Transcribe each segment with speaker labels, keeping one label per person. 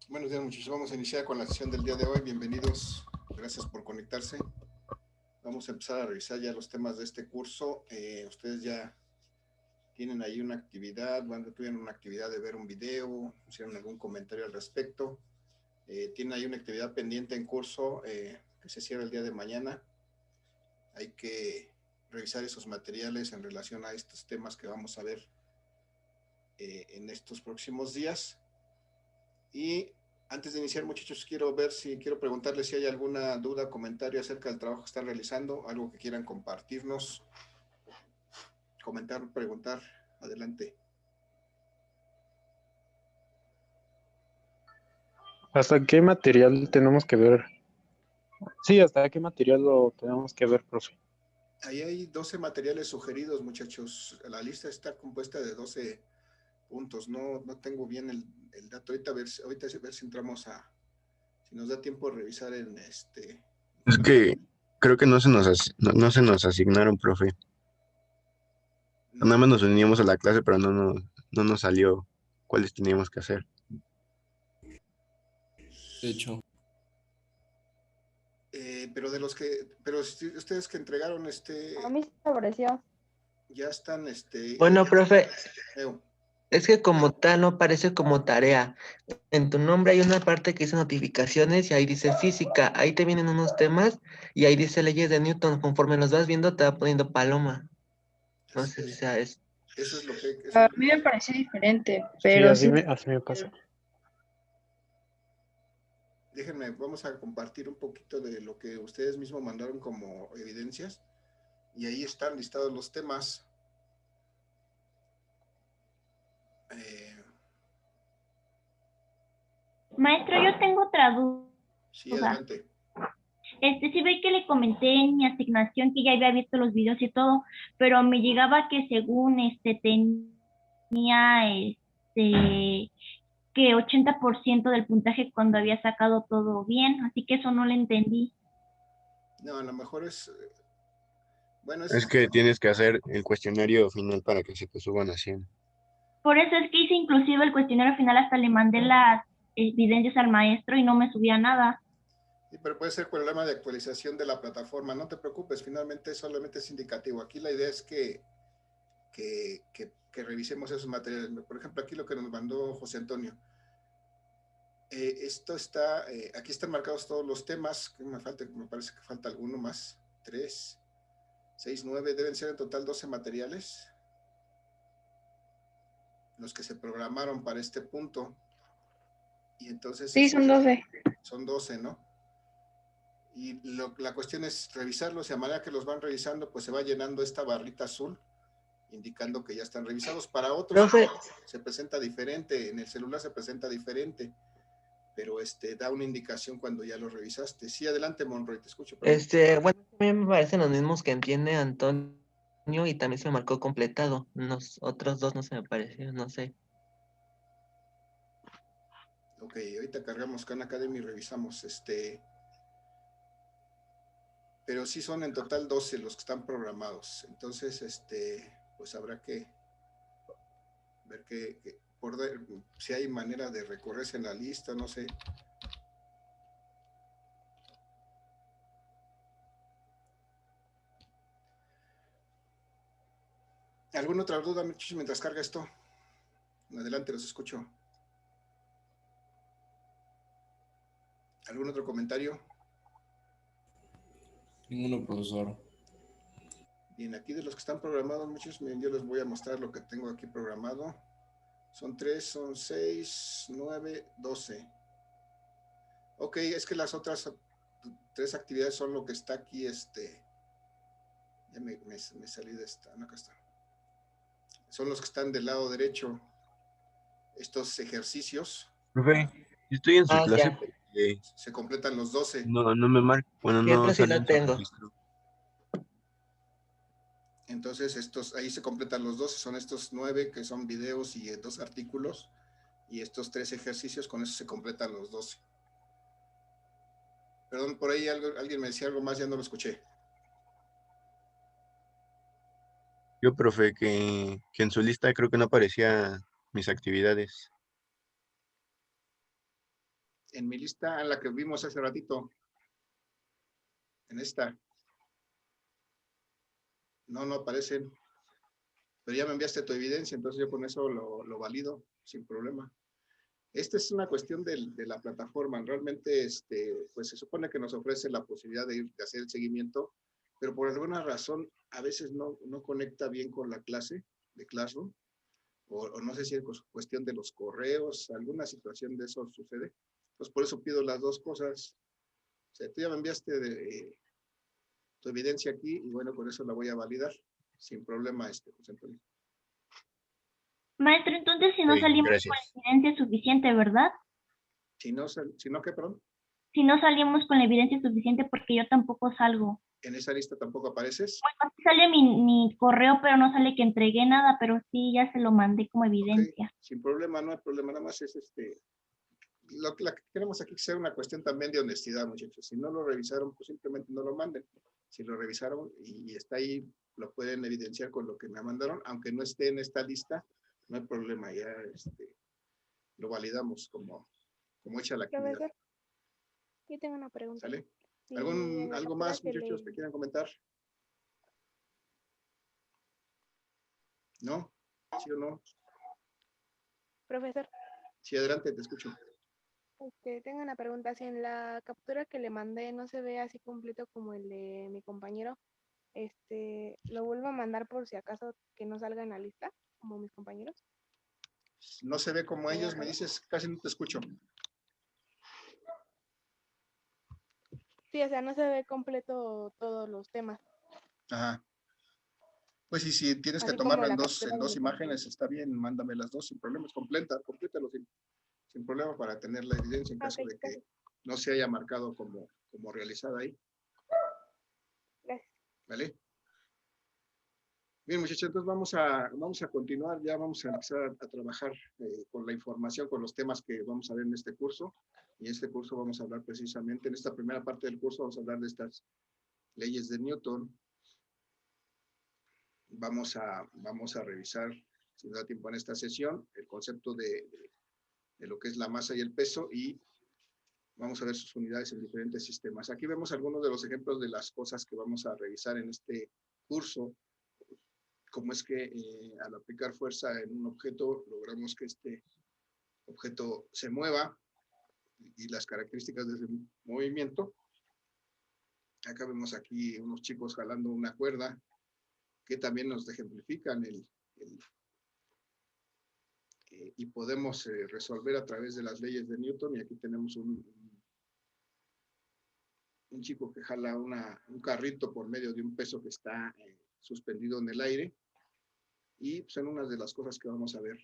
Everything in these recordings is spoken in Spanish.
Speaker 1: Buenos días, muchachos. Vamos a iniciar con la sesión del día de hoy. Bienvenidos. Gracias por conectarse. Vamos a empezar a revisar ya los temas de este curso. Ustedes ya tienen ahí una actividad, tuvieron una actividad de ver un video, hicieron algún comentario al respecto. Tienen ahí una actividad pendiente en curso que se cierra el día de mañana. Hay que revisar esos materiales en relación a estos temas que vamos a ver en estos próximos días. Y antes de iniciar, muchachos, quiero preguntarles si hay alguna duda, comentario acerca del trabajo que están realizando, algo que quieran compartirnos, comentar, preguntar. Adelante.
Speaker 2: ¿Hasta qué material tenemos que ver? Sí, ¿hasta qué material lo tenemos que ver, profe?
Speaker 1: Ahí hay 12 materiales sugeridos, muchachos. La lista está compuesta de 12 puntos. No tengo bien el dato. Ahorita a ver si entramos si nos da tiempo de revisar en
Speaker 3: Es que creo que no se nos asignaron, profe. Nada
Speaker 1: No,
Speaker 3: más nos uníamos a la clase, pero no nos salió cuáles teníamos que hacer.
Speaker 4: De hecho,
Speaker 1: pero ustedes que entregaron
Speaker 5: A mí sí me pareció.
Speaker 1: ya están
Speaker 6: Bueno, profe,
Speaker 1: eh,
Speaker 6: es que como tal no aparece como tarea. En tu nombre hay una parte que dice notificaciones y ahí dice física. Ahí te vienen unos temas y ahí dice leyes de Newton. Conforme los vas viendo te va poniendo paloma. No sé si sea eso.
Speaker 1: eso es lo que
Speaker 5: A mí me pareció diferente,
Speaker 2: Sí,
Speaker 5: pero sí.
Speaker 2: así me pasa.
Speaker 1: déjenme, vamos a compartir un poquito de lo que ustedes mismos mandaron como evidencias y ahí están listados los temas.
Speaker 7: Maestro, yo tengo otra
Speaker 1: Sí,
Speaker 7: duda.
Speaker 1: adelante.
Speaker 7: Sí ve que le comenté en mi asignación que ya había visto los videos y todo, pero me llegaba que según tenía que 80% del puntaje cuando había sacado todo bien, así que eso no lo entendí.
Speaker 1: No, a lo mejor bueno,
Speaker 3: Es que tienes que hacer el cuestionario final para que se te suban a 100.
Speaker 7: Por eso es que hice inclusive el cuestionario final, hasta le mandé las evidencias al maestro y no me subía nada.
Speaker 1: sí, pero puede ser problema de actualización de la plataforma. No te preocupes, finalmente solamente es indicativo. Aquí la idea es que revisemos esos materiales. Por ejemplo, aquí lo que nos mandó José Antonio. Aquí están marcados todos los temas. ¿Qué me falta? Me parece que falta alguno más. 3, 6, 9. Deben ser en total 12 materiales los que se programaron para este punto. Y entonces
Speaker 5: Sí, son 12.
Speaker 1: son 12, ¿no? Y la cuestión es revisarlos y a manera que los van revisando, pues se va llenando esta barrita azul indicando que ya están revisados. Para otros
Speaker 6: Profe,
Speaker 1: se presenta diferente, en el celular se presenta diferente, pero da una indicación cuando ya lo revisaste. Sí, adelante, Monroy, te escucho.
Speaker 6: bueno, a mí me parecen los mismos que entiende Antonio y también se me marcó completado. Los otros dos no se me parecieron, no sé.
Speaker 1: Ok, ahorita cargamos Khan Academy y revisamos pero sí son en total 12 los que están programados. Entonces, pues habrá que ver si hay manera de recorrerse en la lista, no sé. ¿Alguna otra duda, muchachos, mientras carga esto? Adelante, los escucho. ¿Algún otro comentario?
Speaker 4: ninguno, profesor.
Speaker 1: Bien, aquí de los que están programados, muchos, miren, yo les voy a mostrar lo que tengo aquí programado. Son 3, son 6, 9, 12. Ok, es que las otras 3 actividades son lo que está aquí, ya me salí de esta, no, acá está. Son los que están del lado derecho, estos ejercicios.
Speaker 3: Profe, yo estoy en su clase
Speaker 6: Ya.
Speaker 3: porque
Speaker 1: Se completan los 12.
Speaker 3: no me marca, bueno, no
Speaker 6: Siempre sí
Speaker 3: sale
Speaker 6: lo
Speaker 3: en su
Speaker 6: tengo.
Speaker 3: registro.
Speaker 1: Entonces, ahí se completan los 12, son estos 9 que son videos y 2 artículos, y estos 3 ejercicios, con eso se completan los 12. Perdón, por ahí alguien me decía algo más, ya no lo escuché.
Speaker 3: Yo, profe, que en su lista creo que no aparecía mis actividades.
Speaker 1: en mi lista, en la que vimos hace ratito, en esta, no aparecen, pero ya me enviaste tu evidencia, entonces yo con eso lo valido sin problema. Esta es una cuestión de la plataforma. Realmente, pues se supone que nos ofrece la posibilidad de hacer el seguimiento, pero por alguna razón a veces no conecta bien con la clase de Classroom, o no sé si es cuestión de los correos, alguna situación de eso sucede. Entonces, por eso pido las dos cosas. O sea, tú ya me enviaste tu evidencia aquí, y bueno, con eso la voy a validar, sin problema, José Antonio.
Speaker 7: Maestro, entonces si no
Speaker 3: Sí,
Speaker 7: salimos
Speaker 3: gracias.
Speaker 7: con la evidencia suficiente, ¿verdad?
Speaker 1: Si no, ¿qué, perdón?
Speaker 7: Si no salimos con la evidencia suficiente, porque yo tampoco salgo.
Speaker 1: ¿En esa lista tampoco apareces?
Speaker 7: Aquí sale mi correo, pero no sale que entregué nada, pero sí ya se lo mandé como evidencia.
Speaker 1: Ok, sin problema, no hay problema, nada más es lo que queremos aquí que sea una cuestión también de honestidad, muchachos. Si no lo revisaron, pues simplemente no lo manden. Si lo revisaron y está ahí, lo pueden evidenciar con lo que me mandaron, aunque no esté en esta lista, no hay problema, ya lo validamos como hecha la actividad.
Speaker 5: Profesor, yo tengo una pregunta.
Speaker 1: ¿Sale?
Speaker 5: Si en la
Speaker 1: ¿Algo
Speaker 5: captura
Speaker 1: más, muchachos, que quieran comentar? ¿No? ¿Sí o no?
Speaker 5: Profesor,
Speaker 1: Sí, adelante, te escucho.
Speaker 5: tengo una pregunta. Si en la captura que le mandé no se ve así completo como el de mi compañero, lo vuelvo a mandar por si acaso que no salga en la lista, como mis compañeros.
Speaker 1: No se ve como
Speaker 5: ¿Está de
Speaker 1: ellos, me
Speaker 5: acuerdo?
Speaker 1: dices, casi no te escucho.
Speaker 5: Sí, o sea, no se ve completo todos los temas,
Speaker 1: Ajá. Pues si tienes que
Speaker 5: así como
Speaker 1: tomarlo
Speaker 5: la
Speaker 1: en
Speaker 5: captura de
Speaker 1: dos
Speaker 5: mi compañero.
Speaker 1: imágenes, está bien, mándame las dos sin problemas, complétalo sin problema para tener la evidencia en caso
Speaker 5: Ok,
Speaker 1: de que
Speaker 5: gracias.
Speaker 1: no se haya marcado como realizada ahí,
Speaker 5: Gracias.
Speaker 1: ¿vale? Bien, muchachos, entonces vamos a continuar, ya vamos a empezar a trabajar con la información, con los temas que vamos a ver en este curso. Y en este curso vamos a hablar precisamente, en esta primera parte del curso vamos a hablar de estas leyes de Newton. Vamos a revisar, si nos da tiempo en esta sesión, el concepto de lo que es la masa y el peso, y vamos a ver sus unidades en diferentes sistemas. Aquí vemos algunos de los ejemplos de las cosas que vamos a revisar en este curso, como es que al aplicar fuerza en un objeto, logramos que este objeto se mueva y las características de ese movimiento. Acá vemos aquí unos chicos jalando una cuerda que también nos ejemplifican y podemos resolver a través de las leyes de Newton. Y aquí tenemos un chico que jala un carrito por medio de un peso que está suspendido en el aire. Y son unas de las cosas que vamos a ver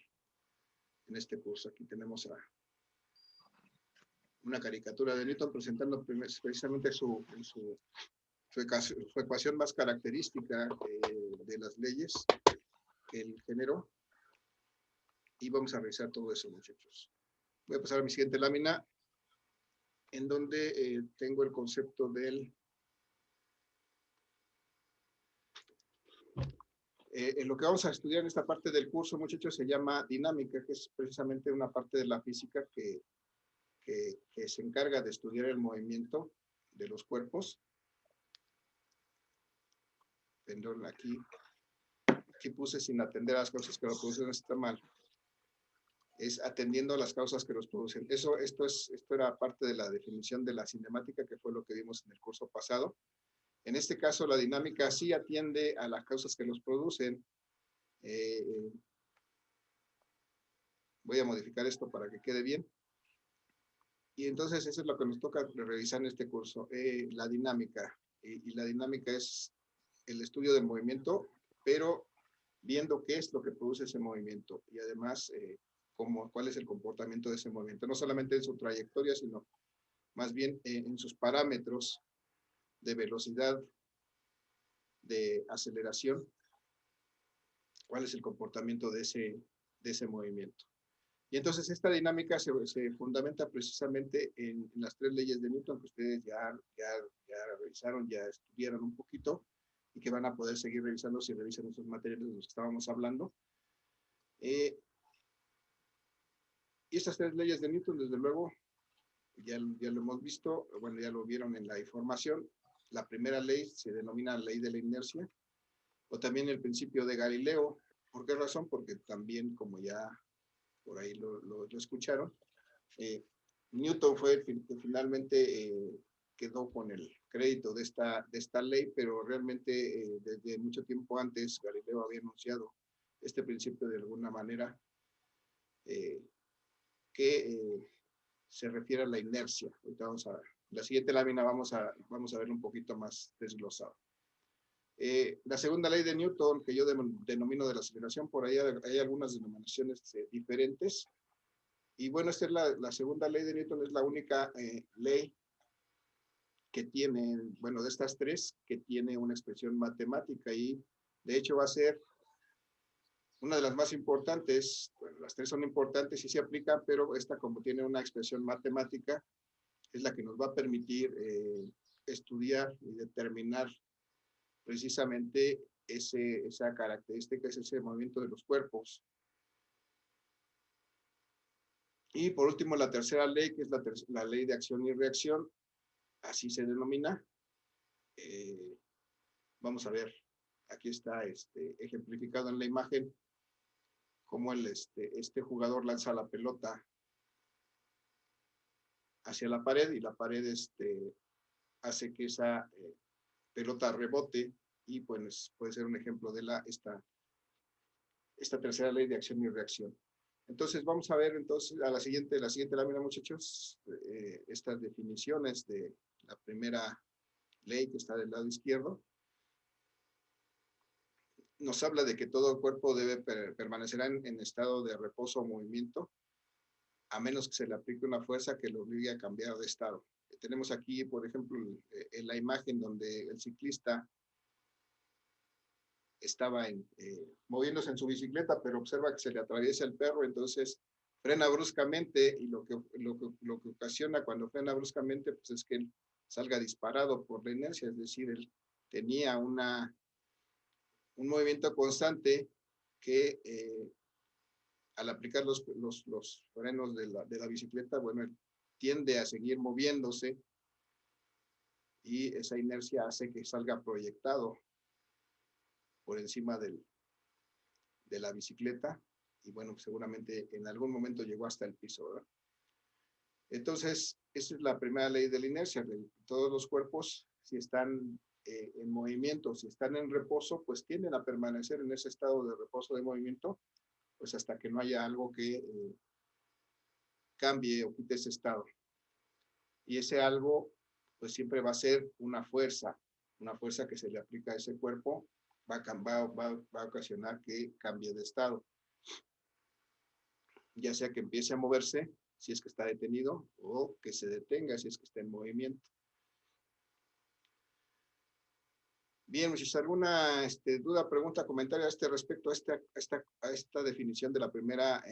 Speaker 1: en este curso. Aquí tenemos una caricatura de Newton presentando precisamente su ecuación más característica de las leyes que él generó. Y vamos a revisar todo eso, muchachos. Voy a pasar a mi siguiente lámina, en donde tengo el concepto del... lo que vamos a estudiar en esta parte del curso, muchachos, se llama dinámica, que es precisamente una parte de la física que se encarga de estudiar el movimiento de los cuerpos. Perdón, aquí puse sin atender a las causas que lo producen, está mal. Es atendiendo a las causas que los producen. Esto era parte de la definición de la cinemática, que fue lo que vimos en el curso pasado. En este caso, la dinámica sí atiende a las causas que los producen. Voy a modificar esto para que quede bien. Y entonces eso es lo que nos toca revisar en este curso, la dinámica. Y la dinámica es el estudio del movimiento, pero viendo qué es lo que produce ese movimiento y además cuál es el comportamiento de ese movimiento, no solamente en su trayectoria, sino más bien en sus parámetros de velocidad, de aceleración, cuál es el comportamiento de ese movimiento. Y entonces esta dinámica se fundamenta precisamente en las tres leyes de Newton que ustedes ya revisaron, ya estudiaron un poquito y que van a poder seguir revisando si revisan esos materiales de los que estábamos hablando. Y estas tres leyes de Newton, desde luego, ya lo hemos visto, bueno, ya lo vieron en la información. La primera ley se denomina ley de la inercia, o también el principio de Galileo. ¿Por qué razón? Porque también, como ya por ahí lo escucharon, Newton fue el que finalmente quedó con el crédito de esta ley, pero realmente desde mucho tiempo antes Galileo había anunciado este principio de alguna manera que se refiere a la inercia. Ahorita vamos a ver. La siguiente lámina vamos a ver un poquito más desglosado. La segunda ley de Newton, que yo denomino de la aceleración, por ahí hay algunas denominaciones diferentes. Y bueno, esta es la segunda ley de Newton, es la única ley que tiene, bueno, de estas tres, que tiene una expresión matemática, y de hecho va a ser una de las más importantes. Bueno, las tres son importantes y se aplican, pero esta, como tiene una expresión matemática, es la que nos va a permitir estudiar y determinar precisamente esa característica, es ese movimiento de los cuerpos. Y por último, la tercera ley, que es la ley de acción y reacción, así se denomina. Vamos a ver, aquí está ejemplificado en la imagen, cómo este jugador lanza la pelota hacia la pared, y la pared hace que esa pelota rebote, y pues puede ser un ejemplo de esta tercera ley de acción y reacción. Entonces vamos a ver entonces a la siguiente lámina, muchachos, estas definiciones de la primera ley que está del lado izquierdo. Nos habla de que todo cuerpo debe permanecer en estado de reposo o movimiento, a menos que se le aplique una fuerza que lo obligue a cambiar de estado. Tenemos aquí, por ejemplo, en la imagen donde el ciclista estaba moviéndose en su bicicleta, pero observa que se le atraviesa el perro, entonces frena bruscamente, y lo que ocasiona cuando frena bruscamente, pues es que él salga disparado por la inercia, es decir, él tenía un movimiento constante que al aplicar los frenos de la bicicleta, bueno, él tiende a seguir moviéndose, y esa inercia hace que salga proyectado por encima de la bicicleta, y bueno, seguramente en algún momento llegó hasta el piso, ¿verdad? Entonces, esa es la primera ley de la inercia. Todos los cuerpos, si están en movimiento, si están en reposo, pues tienden a permanecer en ese estado de reposo de movimiento, pues hasta que no haya algo que cambie o quite ese estado. Y ese algo, pues siempre va a ser una fuerza que se le aplica a ese cuerpo, va a ocasionar que cambie de estado. Ya sea que empiece a moverse, si es que está detenido, o que se detenga, si es que está en movimiento. Bien, muchachos, ¿alguna duda, pregunta, comentario respecto a esta definición de la primera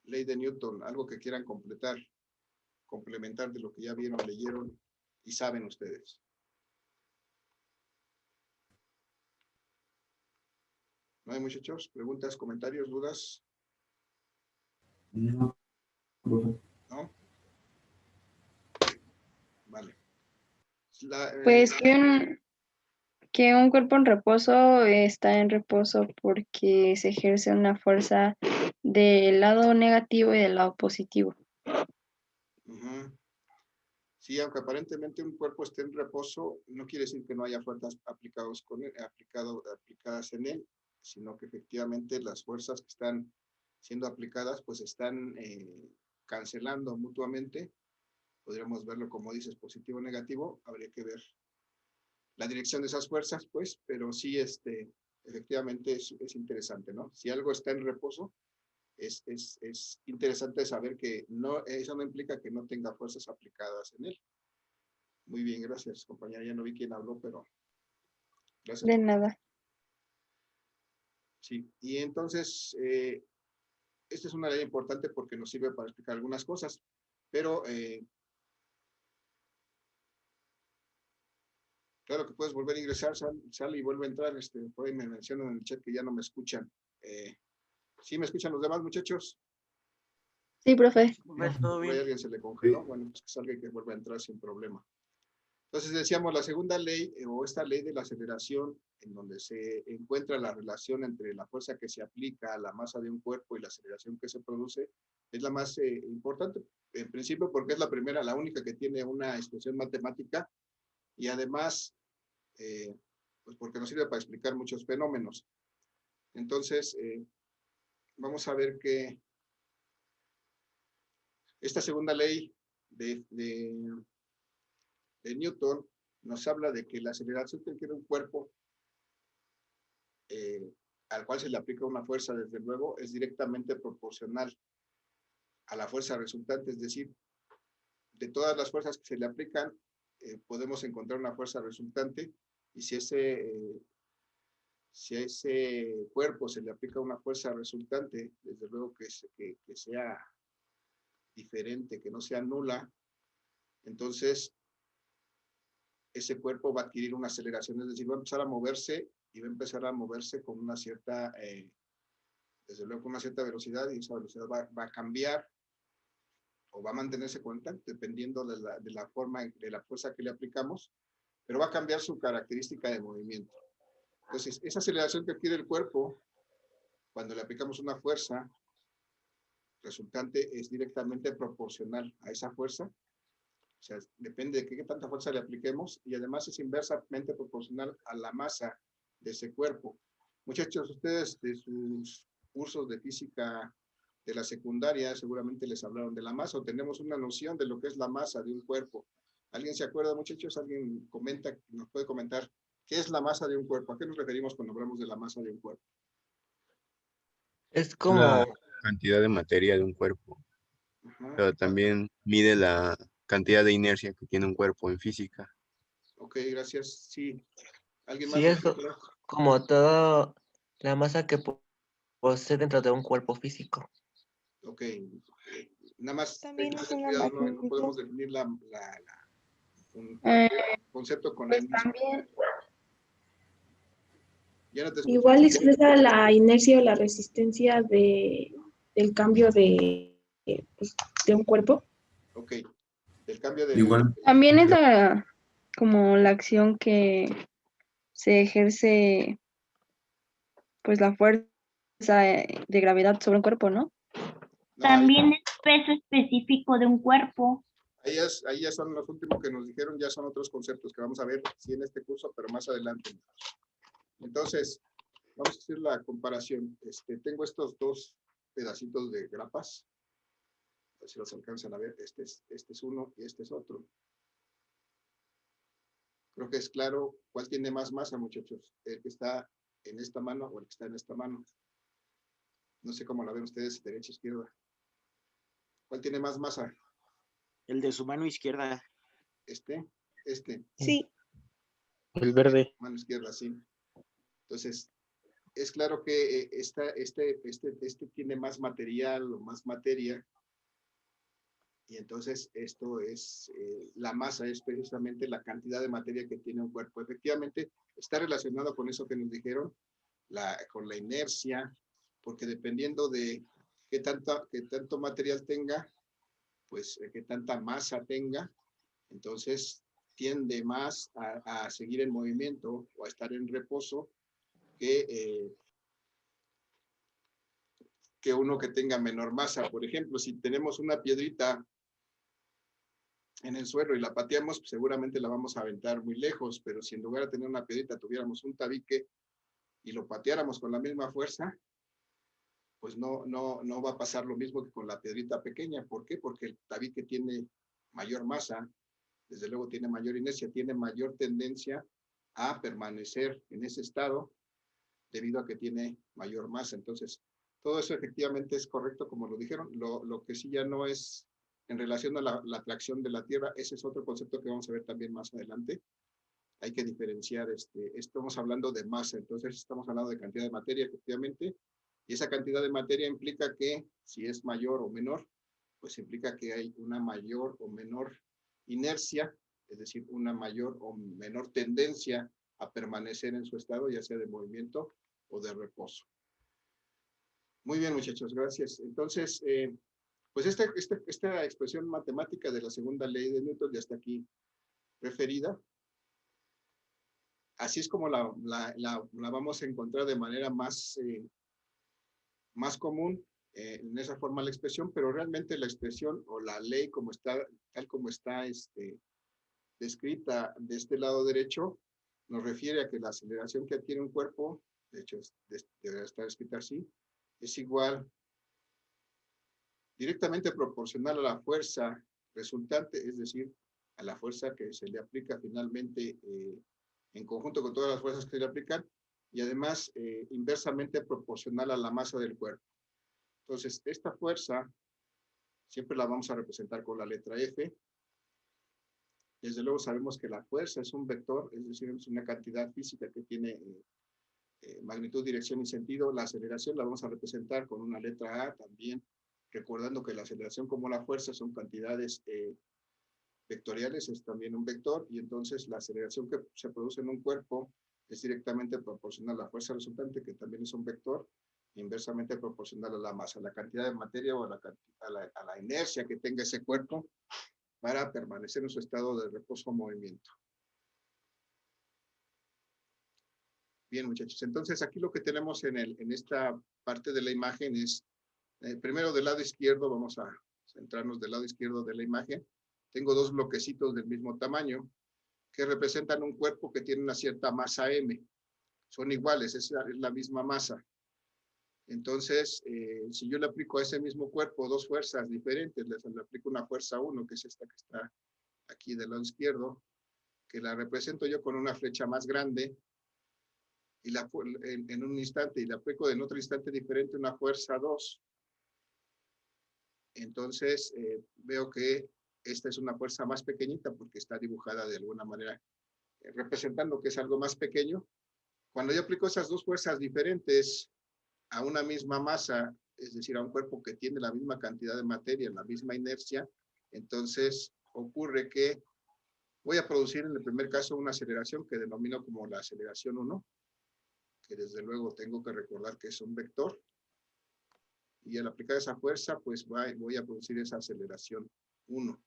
Speaker 1: ley de Newton? Algo que quieran complementar de lo que ya vieron, leyeron y saben ustedes. ¿No hay, muchachos? ¿Preguntas, comentarios, dudas?
Speaker 4: No, profe.
Speaker 1: ¿No? Vale.
Speaker 8: Pues que un cuerpo en reposo está en reposo porque se ejerce una fuerza del lado negativo y del lado positivo.
Speaker 1: Sí, aunque aparentemente un cuerpo esté en reposo, no quiere decir que no haya fuerzas aplicadas en él, sino que efectivamente las fuerzas que están siendo aplicadas pues están cancelando mutuamente. Podríamos verlo como dices, positivo o negativo. Habría que ver la dirección de esas fuerzas, pues, pero sí, efectivamente es interesante, ¿no? Si algo está en reposo, es interesante saber que eso no implica que no tenga fuerzas aplicadas en él. Muy bien, gracias, compañera. Ya no vi quién habló, pero gracias.
Speaker 8: De nada.
Speaker 1: Sí, y entonces, esta es una ley importante porque nos sirve para explicar algunas cosas, pero claro que puedes volver a ingresar, sale y vuelve a entrar. Por ahí me mencionan en el chat que ya no me escuchan. ¿Sí me escuchan los demás, muchachos?
Speaker 8: Sí, profe.
Speaker 9: Todo
Speaker 1: Por ahí
Speaker 9: bien.
Speaker 1: alguien se le congeló. Bueno, pues que salga y que vuelva a entrar sin problema. Entonces decíamos, la segunda ley, o esta ley de la aceleración, en donde se encuentra la relación entre la fuerza que se aplica a la masa de un cuerpo y la aceleración que se produce, es la más importante, en principio porque es la primera, la única que tiene una expresión matemática, y además, pues porque nos sirve para explicar muchos fenómenos. Entonces, vamos a ver que esta segunda ley de Newton nos habla de que la aceleración que tiene un cuerpo al cual se le aplica una fuerza, desde luego, es directamente proporcional a la fuerza resultante, es decir, de todas las fuerzas que se le aplican, podemos encontrar una fuerza resultante, y si a ese cuerpo se le aplica una fuerza resultante, desde luego que sea diferente, que no sea nula, entonces ese cuerpo va a adquirir una aceleración, es decir, va a empezar a moverse, y va a empezar a moverse con una cierta, desde luego con una cierta velocidad, y esa velocidad va a cambiar o va a mantenerse constante dependiendo de la forma, de la fuerza que le aplicamos, pero va a cambiar su característica de movimiento. Entonces, esa aceleración que adquiere el cuerpo, cuando le aplicamos una fuerza resultante, es directamente proporcional a esa fuerza. O sea, depende de qué tanta fuerza le apliquemos, y además es inversamente proporcional a la masa de ese cuerpo. Muchachos, ustedes de sus cursos de física de la secundaria seguramente les hablaron de la masa, o tenemos una noción de lo que es la masa de un cuerpo. ¿Alguien se acuerda, muchachos? ¿Alguien nos puede comentar qué es la masa de un cuerpo? ¿A qué nos referimos cuando hablamos de la masa de un cuerpo?
Speaker 6: Es
Speaker 3: La
Speaker 6: como,
Speaker 3: cantidad de materia de un cuerpo,
Speaker 1: Ajá.
Speaker 3: pero también mide la cantidad de inercia que tiene un cuerpo en física.
Speaker 1: Ok, gracias. Sí. ¿Alguien más?
Speaker 6: sí, es como toda la masa que posee dentro de un cuerpo físico.
Speaker 1: Ok. Nada más
Speaker 5: También
Speaker 1: ten
Speaker 5: es una
Speaker 1: cuidado, no
Speaker 5: magnitud.
Speaker 1: podemos definir un
Speaker 8: Eh,
Speaker 1: concepto con
Speaker 10: Pues
Speaker 1: el mismo.
Speaker 10: también,
Speaker 1: Ya no te escucho.
Speaker 10: igual expresa la inercia o la resistencia del cambio pues, de un cuerpo.
Speaker 1: Ok. El cambio de...
Speaker 9: Igual.
Speaker 8: También es como la acción que se ejerce, pues la fuerza de gravedad sobre un cuerpo, ¿no?
Speaker 1: No,
Speaker 7: También es peso específico de un cuerpo.
Speaker 1: ahí ya son los últimos que nos dijeron, ya son otros conceptos que vamos a ver, sí, en este curso, pero más adelante. Entonces, vamos a hacer la comparación. Tengo estos dos pedacitos de grapas. A ver si los alcanzan a ver. Este es uno y este es otro. Creo que es claro cuál tiene más masa, muchachos. El que está en esta mano o el que está en esta mano. No sé cómo la ven ustedes, derecha, izquierda. ¿Cuál tiene más masa?
Speaker 9: El de su mano izquierda.
Speaker 1: Este.
Speaker 5: Sí.
Speaker 2: El verde.
Speaker 1: Mano izquierda, sí. Entonces, es claro que este tiene más material o más materia, y entonces esto es, la masa es precisamente la cantidad de materia que tiene un cuerpo. Efectivamente, está relacionado con eso que nos dijeron, con la inercia, porque dependiendo de qué tanto material tenga, pues qué tanta masa tenga, entonces tiende más a seguir en movimiento o a estar en reposo que uno que tenga menor masa. Por ejemplo, si tenemos una piedrita en el suelo y la pateamos, pues seguramente la vamos a aventar muy lejos, pero si en lugar de tener una piedrita tuviéramos un tabique y lo pateáramos con la misma fuerza, pues no va a pasar lo mismo que con la piedrita pequeña. ¿Por qué? Porque el tabique tiene mayor masa, desde luego tiene mayor inercia, tiene mayor tendencia a permanecer en ese estado debido a que tiene mayor masa. Entonces, todo eso efectivamente es correcto, como lo dijeron. Lo que sí ya no es en relación a la atracción de la Tierra, ese es otro concepto que vamos a ver también más adelante. Hay que diferenciar, estamos hablando de masa, entonces estamos hablando de cantidad de materia, efectivamente, y esa cantidad de materia implica que, si es mayor o menor, pues implica que hay una mayor o menor inercia, es decir, una mayor o menor tendencia a permanecer en su estado, ya sea de movimiento o de reposo. Muy bien, muchachos, gracias. Entonces, Pues esta expresión matemática de la segunda ley de Newton ya está aquí referida. Así es como la vamos a encontrar de manera más común en esa forma la expresión, pero realmente la expresión o la ley como está, tal como está descrita de este lado derecho, nos refiere a que la aceleración que adquiere un cuerpo, de hecho debería estar escrita así, es igual directamente proporcional a la fuerza resultante, es decir, a la fuerza que se le aplica finalmente en conjunto con todas las fuerzas que se le aplican, y además inversamente proporcional a la masa del cuerpo. Entonces, esta fuerza siempre la vamos a representar con la letra F. Desde luego sabemos que la fuerza es un vector, es decir, es una cantidad física que tiene magnitud, dirección y sentido. La aceleración la vamos a representar con una letra A también, recordando que la aceleración como la fuerza son cantidades vectoriales, es también un vector, y entonces la aceleración que se produce en un cuerpo es directamente proporcional a la fuerza resultante, que también es un vector, inversamente proporcional a la masa, la cantidad de materia o a la inercia que tenga ese cuerpo para permanecer en su estado de reposo o movimiento. Bien, muchachos, entonces aquí lo que tenemos en esta parte de la imagen es, primero del lado izquierdo, vamos a centrarnos del lado izquierdo de la imagen. Tengo dos bloquecitos del mismo tamaño que representan un cuerpo que tiene una cierta masa M. Son iguales, es la misma masa. Entonces, si yo le aplico a ese mismo cuerpo dos fuerzas diferentes, le aplico una fuerza 1, que es esta que está aquí del lado izquierdo, que la represento yo con una flecha más grande, y en un instante, y le aplico en otro instante diferente una fuerza 2. Entonces, veo que esta es una fuerza más pequeñita porque está dibujada de alguna manera, representando que es algo más pequeño. Cuando yo aplico esas dos fuerzas diferentes a una misma masa, es decir, a un cuerpo que tiene la misma cantidad de materia, la misma inercia, entonces ocurre que voy a producir en el primer caso una aceleración que denomino como la aceleración 1, que desde luego tengo que recordar que es un vector, y al aplicar esa fuerza, pues voy a producir esa aceleración 1.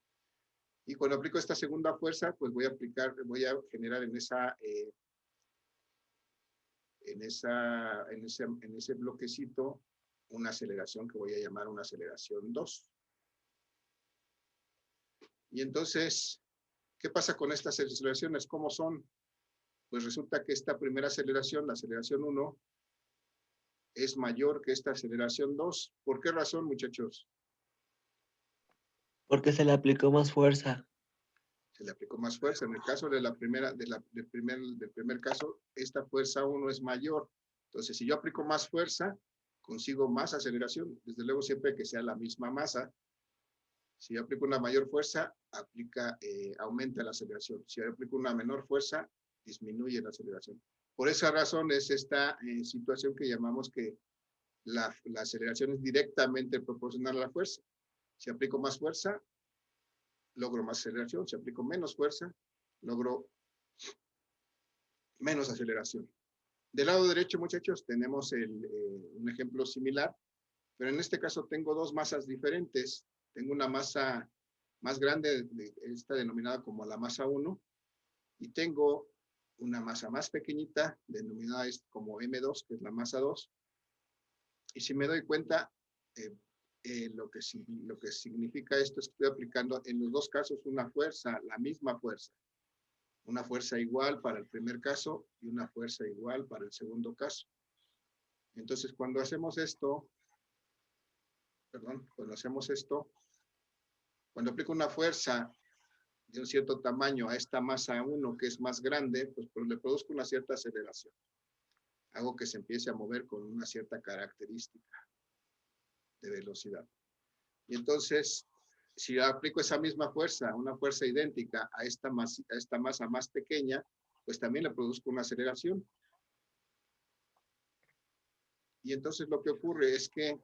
Speaker 1: Y cuando aplico esta segunda fuerza, pues voy a generar en ese bloquecito una aceleración que voy a llamar una aceleración 2. Y entonces, ¿qué pasa con estas aceleraciones? ¿Cómo son? Pues resulta que esta primera aceleración, la aceleración 1, es mayor que esta aceleración 2. ¿Por qué razón, muchachos?
Speaker 6: Porque se le aplicó más fuerza.
Speaker 1: Se le aplicó más fuerza. En el caso de del primer caso, esta fuerza 1 es mayor. Entonces, si yo aplico más fuerza, consigo más aceleración. Desde luego, siempre que sea la misma masa. Si yo aplico una mayor fuerza, aumenta la aceleración. Si yo aplico una menor fuerza, disminuye la aceleración. Por esa razón es esta situación que llamamos que la aceleración es directamente proporcional a la fuerza. Si aplico más fuerza, logro más aceleración. Si aplico menos fuerza, logro menos aceleración. Del lado derecho, muchachos, tenemos un ejemplo similar, pero en este caso tengo dos masas diferentes. Tengo una masa más grande, esta denominada como la masa 1, y tengo una masa más pequeñita, denominada como M2, que es la masa 2. Y si me doy cuenta, lo que significa esto es que estoy aplicando en los dos casos una fuerza, la misma fuerza. Una fuerza igual para el primer caso y una fuerza igual para el segundo caso. Entonces, cuando hacemos esto, cuando aplico una fuerza de un cierto tamaño a esta masa 1 que es más grande, pues le produzco una cierta aceleración. Hago que se empiece a mover con una cierta característica de velocidad. Y entonces, si aplico esa misma fuerza, una fuerza idéntica a esta masa más pequeña, pues también le produzco una aceleración. Y entonces lo que ocurre es que,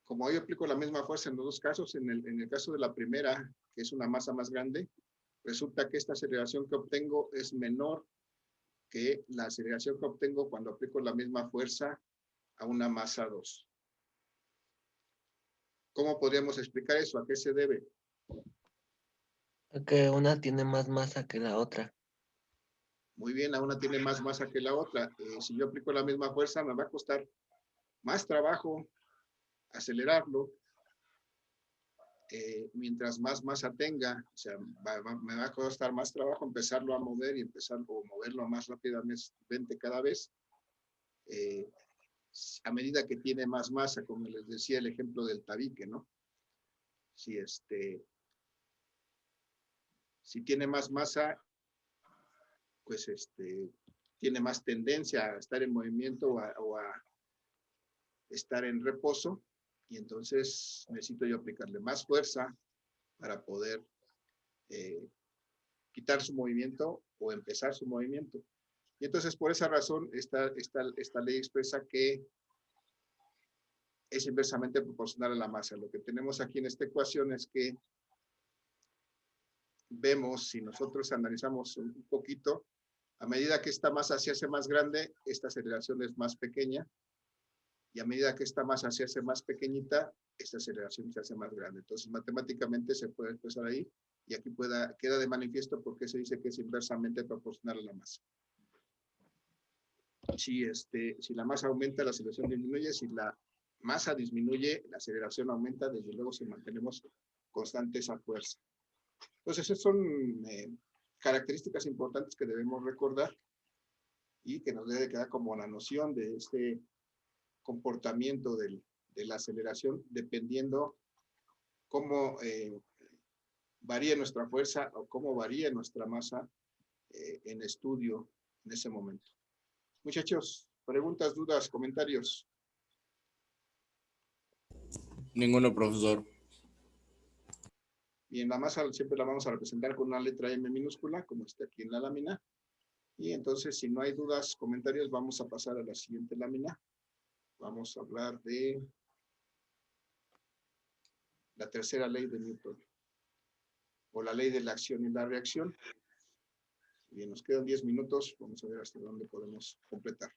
Speaker 1: como yo aplico la misma fuerza en los dos casos, en el caso de la primera, que es una masa más grande, resulta que esta aceleración que obtengo es menor que la aceleración que obtengo cuando aplico la misma fuerza a una masa 2. ¿Cómo podríamos explicar eso? ¿A qué se debe?
Speaker 6: Que una tiene más masa que la otra.
Speaker 1: Muy bien, a una tiene más masa que la otra. Si yo aplico la misma fuerza, me va a costar más trabajo acelerarlo. Mientras más masa tenga, o sea, me va a costar más trabajo empezarlo a mover y moverlo más rápidamente cada vez. A medida que tiene más masa, como les decía el ejemplo del tabique, ¿no? Si tiene más masa, pues tiene más tendencia a estar en movimiento o a estar en reposo, y entonces necesito yo aplicarle más fuerza para poder quitar su movimiento o empezar su movimiento. Y entonces por esa razón esta ley expresa que es inversamente proporcional a la masa. Lo que tenemos aquí en esta ecuación es que vemos, si nosotros analizamos un poquito, a medida que esta masa se hace más grande, esta aceleración es más pequeña, y a medida que esta masa se hace más pequeñita, esta aceleración se hace más grande. Entonces, matemáticamente se puede expresar ahí, y aquí queda de manifiesto porque se dice que es inversamente proporcional a la masa. Si la masa aumenta, la aceleración disminuye. Si la masa disminuye, la aceleración aumenta. Desde luego, si mantenemos constante esa fuerza. Entonces, esas son características importantes que debemos recordar y que nos debe quedar como la noción de este comportamiento de la aceleración, dependiendo cómo varía nuestra fuerza o cómo varía nuestra masa en estudio en ese momento. Muchachos, preguntas, dudas, comentarios.
Speaker 4: Ninguno, profesor.
Speaker 1: Bien, la masa siempre la vamos a representar con una letra M minúscula, como está aquí en la lámina. Y entonces, si no hay dudas, comentarios, vamos a pasar a la siguiente lámina. Vamos a hablar de la tercera ley de Newton, o la ley de la acción y la reacción. Bien, nos quedan 10 minutos, vamos a ver hasta dónde podemos completar.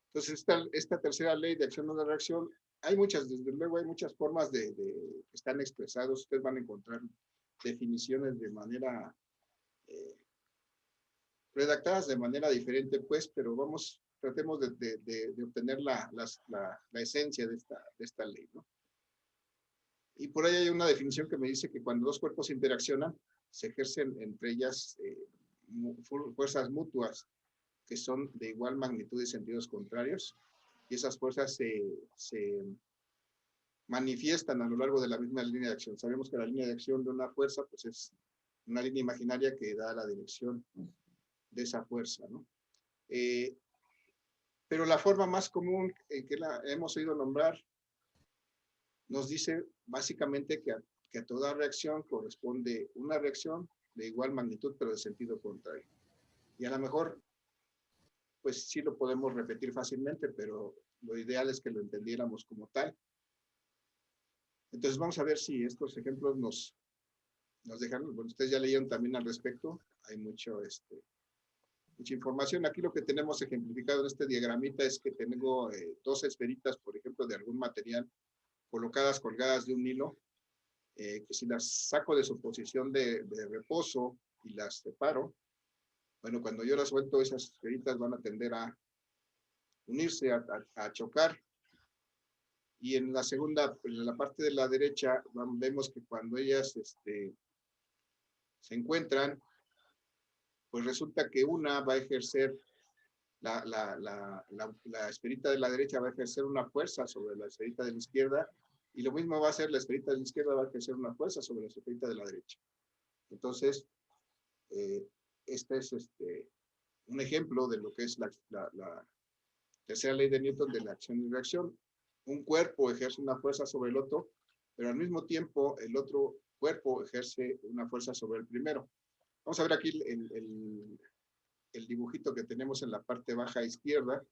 Speaker 1: Entonces, esta tercera ley de acción y de reacción, hay muchas, desde luego hay muchas formas que están expresados. Ustedes van a encontrar definiciones de manera, redactadas de manera diferente, pues, pero tratemos de obtener la esencia de esta ley, ¿no? Y por ahí hay una definición que me dice que cuando dos cuerpos interaccionan, se ejercen entre ellas fuerzas mutuas que son de igual magnitud y sentidos contrarios, y esas fuerzas se manifiestan a lo largo de la misma línea de acción. Sabemos que la línea de acción de una fuerza, pues es una línea imaginaria que da la dirección de esa fuerza, ¿no? Pero la forma más común que la hemos oído nombrar nos dice básicamente que a toda reacción corresponde una reacción de igual magnitud, pero de sentido contrario. Y a lo mejor, pues sí lo podemos repetir fácilmente, pero lo ideal es que lo entendiéramos como tal. Entonces vamos a ver si estos ejemplos nos dejan. Bueno, ustedes ya leyeron también al respecto, hay mucha información. Aquí lo que tenemos ejemplificado en este diagramita es que tengo dos esferitas, por ejemplo, de algún material, colgadas de un hilo, que si las saco de su posición de reposo y las separo, bueno, cuando yo las suelto, esas esferitas van a tender a unirse, a chocar. Y en la parte de la derecha, vemos que cuando ellas se encuentran, pues resulta que una va a ejercer, la esferita de la derecha va a ejercer una fuerza sobre la esferita de la izquierda, y lo mismo va a hacer la esferita de la izquierda, va a ejercer una fuerza sobre la esferita de la derecha. Entonces, este es un ejemplo de lo que es la tercera ley de Newton de la acción y reacción. Un cuerpo ejerce una fuerza sobre el otro, pero al mismo tiempo el otro cuerpo ejerce una fuerza sobre el primero. Vamos a ver aquí el dibujito que tenemos en la parte baja izquierda.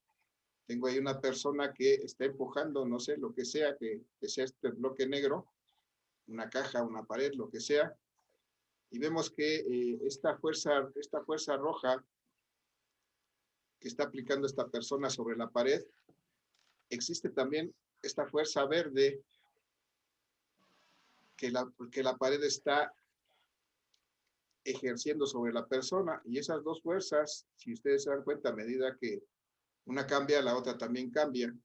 Speaker 1: Tengo ahí una persona que está empujando, no sé, lo que sea, que sea este bloque negro, una caja, una pared, lo que sea. Y vemos que esta fuerza roja que está aplicando esta persona sobre la pared, existe también esta fuerza verde que la pared está ejerciendo sobre la persona, y esas dos fuerzas, si ustedes se dan cuenta, a medida que una cambia, la otra también cambia,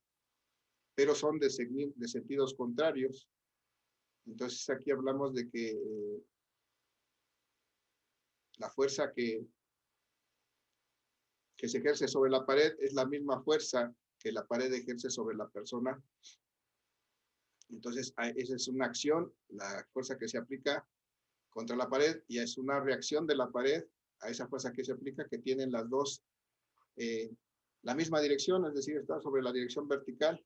Speaker 1: pero son de sentidos contrarios. Entonces aquí hablamos de que la fuerza que se ejerce sobre la pared es la misma fuerza que la pared ejerce sobre la persona. Entonces esa es una acción, la fuerza que se aplica contra la pared, y es una reacción de la pared a esa fuerza que se aplica, que tienen las dos la misma dirección, es decir, está sobre la dirección vertical.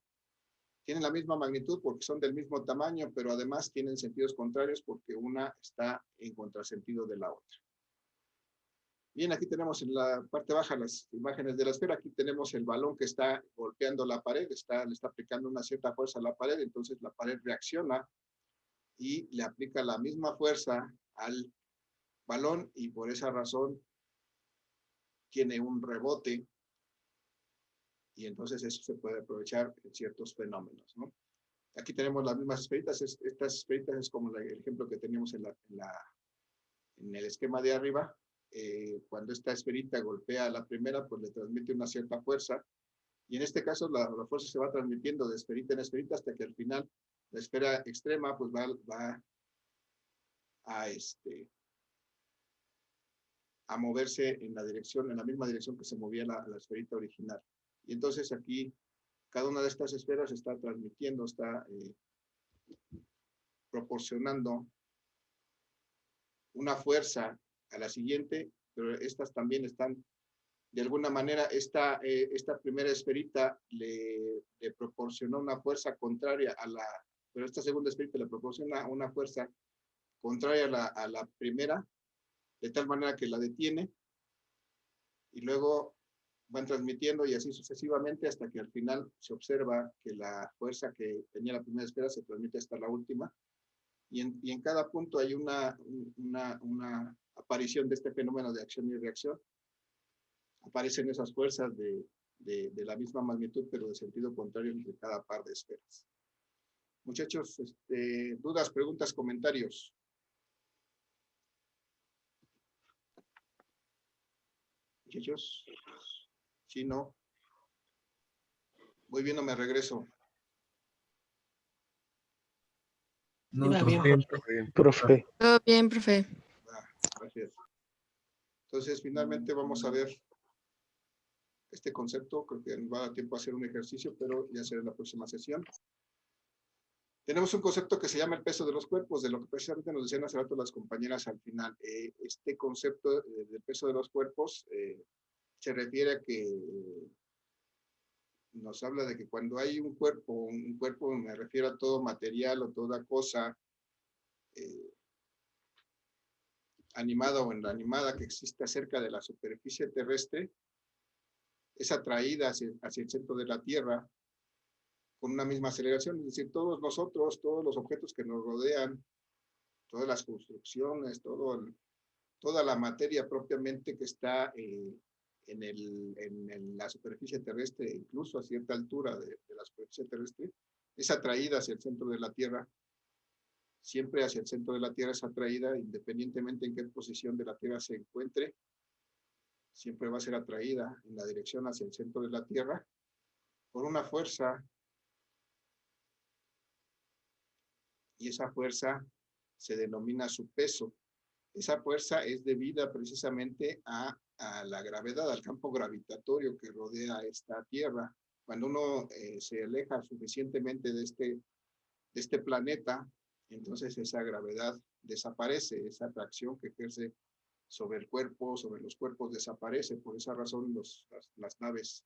Speaker 1: Tienen la misma magnitud porque son del mismo tamaño, pero además tienen sentidos contrarios porque una está en contrasentido de la otra. Bien, aquí tenemos en la parte baja las imágenes de la esfera. Aquí tenemos el balón que está golpeando la pared, le está aplicando una cierta fuerza a la pared, entonces la pared reacciona y le aplica la misma fuerza al balón, y por esa razón tiene un rebote, y entonces eso se puede aprovechar en ciertos fenómenos, ¿no? Aquí tenemos las mismas esferitas. Estas esferitas es como el ejemplo que teníamos en el esquema de arriba. Cuando esta esferita golpea a la primera, pues le transmite una cierta fuerza, y en este caso la fuerza se va transmitiendo de esferita en esferita hasta que al final la esfera extrema pues va a moverse en la misma dirección que se movía la esferita original. Y entonces aquí cada una de estas esferas está transmitiendo, está proporcionando una fuerza a la siguiente, pero estas también están, de alguna manera, esta primera esferita le proporcionó una fuerza contraria pero esta segunda esferita le proporciona una fuerza contraria a la primera, de tal manera que la detiene, y luego van transmitiendo y así sucesivamente hasta que al final se observa que la fuerza que tenía la primera esfera se transmite hasta la última, y en cada punto hay una aparición de este fenómeno de acción y reacción. Aparecen esas fuerzas de la misma magnitud, pero de sentido contrario entre cada par de esferas. Muchachos, dudas, preguntas, comentarios. Muchachos, si no, voy bien o me regreso.
Speaker 3: No,
Speaker 6: Iba
Speaker 3: todo
Speaker 6: bien,
Speaker 3: bien,
Speaker 2: Profe.
Speaker 11: Todo bien, profe.
Speaker 1: Gracias. Entonces, finalmente vamos a ver este concepto. Creo que nos va a dar tiempo a hacer un ejercicio, pero ya será en la próxima sesión. Tenemos un concepto que se llama el peso de los cuerpos, de lo que precisamente nos decían hace rato las compañeras al final. Este concepto del peso de los cuerpos se refiere a que nos habla de que cuando hay un cuerpo me refiero a todo material o toda cosa animada o inanimada que existe cerca de la superficie terrestre, es atraída hacia el centro de la Tierra con una misma aceleración. Es decir, todos nosotros, todos los objetos que nos rodean, todas las construcciones, toda la materia propiamente que está en la superficie terrestre, incluso a cierta altura de la superficie terrestre, es atraída hacia el centro de la Tierra. Siempre hacia el centro de la Tierra es atraída, independientemente en qué posición de la Tierra se encuentre, siempre va a ser atraída en la dirección hacia el centro de la Tierra por una fuerza, y esa fuerza se denomina su peso. Esa fuerza es debida precisamente a la gravedad, al campo gravitatorio que rodea esta Tierra. Cuando uno se aleja suficientemente de este planeta, entonces esa gravedad desaparece, esa atracción que ejerce sobre el cuerpo, sobre los cuerpos desaparece. Por esa razón las naves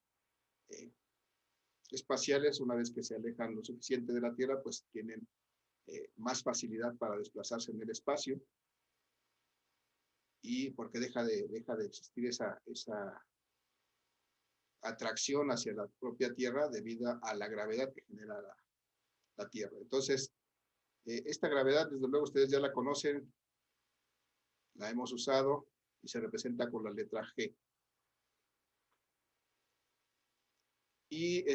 Speaker 1: espaciales, una vez que se alejan lo suficiente de la Tierra, pues tienen más facilidad para desplazarse en el espacio, y porque deja de existir esa atracción hacia la propia Tierra debido a la gravedad que genera la Tierra. Entonces, esta gravedad, desde luego, ustedes ya la conocen, la hemos usado y se representa con la letra G. Y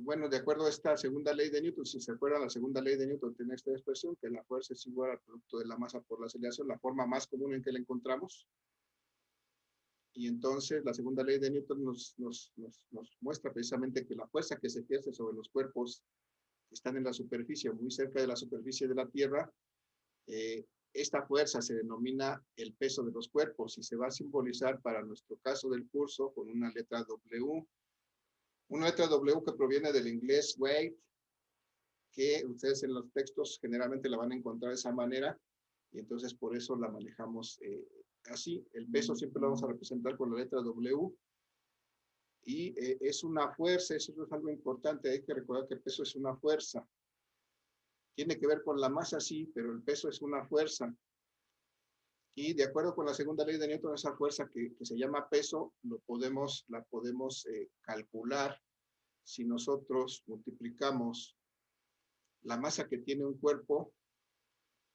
Speaker 1: bueno, de acuerdo a esta segunda ley de Newton, si se acuerdan, la segunda ley de Newton tiene esta expresión, que la fuerza es igual al producto de la masa por la aceleración, la forma más común en que la encontramos. Y entonces la segunda ley de Newton nos muestra precisamente que la fuerza que se ejerce sobre los cuerpos que están en la superficie, muy cerca de la superficie de la Tierra, esta fuerza se denomina el peso de los cuerpos y se va a simbolizar para nuestro caso del curso con una letra W. Una letra W que proviene del inglés weight, que ustedes en los textos generalmente la van a encontrar de esa manera, y entonces por eso la manejamos así. El peso siempre lo vamos a representar con la letra W, y es una fuerza, eso es algo importante, hay que recordar que el peso es una fuerza. Tiene que ver con la masa, sí, pero el peso es una fuerza. Y de acuerdo con la segunda ley de Newton, esa fuerza que se llama peso, la podemos calcular si nosotros multiplicamos la masa que tiene un cuerpo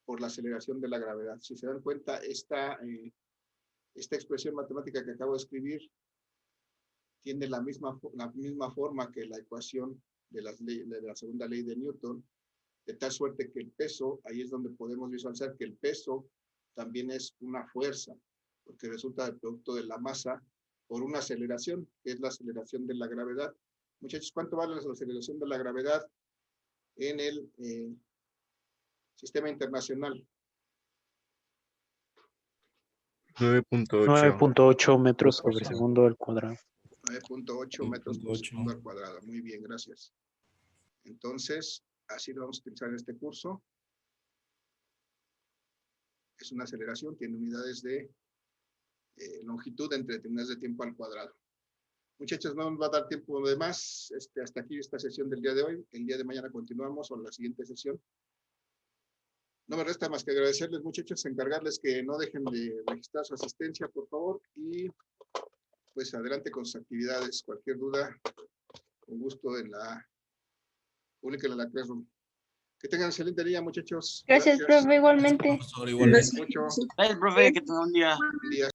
Speaker 1: por la aceleración de la gravedad. Si se dan cuenta, esta expresión matemática que acabo de escribir tiene la misma forma que la ecuación de la segunda ley de Newton, de tal suerte que el peso, ahí es donde podemos visualizar que el peso también es una fuerza, porque resulta del producto de la masa por una aceleración, que es la aceleración de la gravedad. Muchachos, ¿cuánto vale la aceleración de la gravedad en el sistema internacional?
Speaker 3: 9.8.
Speaker 2: 9.8 metros sobre segundo al cuadrado.
Speaker 1: 9.8 metros por segundo al cuadrado. Muy bien, gracias. Entonces, así lo vamos a utilizar en este curso. Es una aceleración, tiene unidades de longitud entre unidades de tiempo al cuadrado. Muchachos, no nos va a dar tiempo de más. Hasta aquí esta sesión del día de hoy. El día de mañana continuamos con la siguiente sesión. No me resta más que agradecerles, muchachos, encargarles que no dejen de registrar su asistencia, por favor, y pues adelante con sus actividades. Cualquier duda, con gusto públiquenla en la Classroom. Que tengan excelente día, muchachos.
Speaker 8: Gracias, profe, igualmente.
Speaker 1: Gracias, mucho.
Speaker 9: Gracias, profe, que tenga un día.
Speaker 1: Buen día.